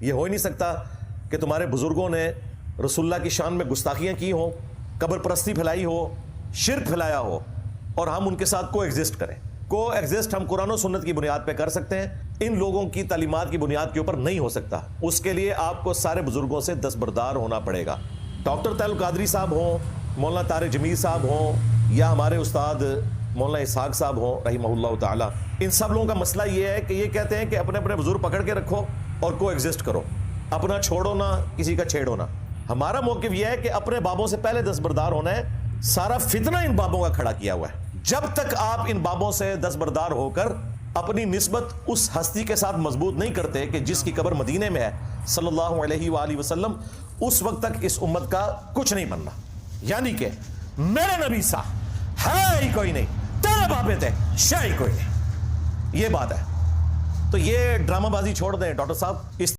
یہ ہو ہی نہیں سکتا کہ تمہارے بزرگوں نے رسول اللہ کی شان میں گستاخیاں کی ہوں، قبر پرستی پھیلائی ہو، شرک پھیلایا ہو، اور ہم ان کے ساتھ کو ایگزسٹ کریں۔ کو ایگزسٹ ہم قرآن و سنت کی بنیاد پہ کر سکتے ہیں، ان لوگوں کی تعلیمات کی بنیاد کے اوپر نہیں ہو سکتا۔ اس کے لیے آپ کو سارے بزرگوں سے دستبردار ہونا پڑے گا۔ ڈاکٹر طاہر القادری صاحب ہوں، مولانا طارق جمیل صاحب ہوں، یا ہمارے استاد مولانا اسحاق صاحب ہوں رحمہ اللہ تعالی، ان سب لوگوں کا مسئلہ یہ ہے کہ یہ کہتے ہیں کہ اپنے اپنے بزرگ پکڑ کے رکھو اور کو ایگزسٹ کرو، اپنا چھوڑو نہ کسی کا چھیڑو نہ۔ ہمارا موقف یہ ہے کہ اپنے بابوں سے پہلے دستبردار ہونا ہے۔ سارا فتنہ ان بابوں کا کھڑا کیا ہوا ہے۔ جب تک آپ ان بابوں سے دستبردار ہو کر اپنی نسبت اس ہستی کے ساتھ مضبوط نہیں کرتے کہ جس کی قبر مدینے میں ہے صلی اللہ علیہ وآلہ وسلم، اس وقت تک اس امت کا کچھ نہیں بننا۔ یعنی کہ میرے نبی سا ہے ہی کوئی نہیں، تیرے بابے تھے شے ہی کوئی نہیں، یہ بات ہے۔ تو یہ ڈرامہ بازی چھوڑ دیں ڈاکٹر صاحب۔ اس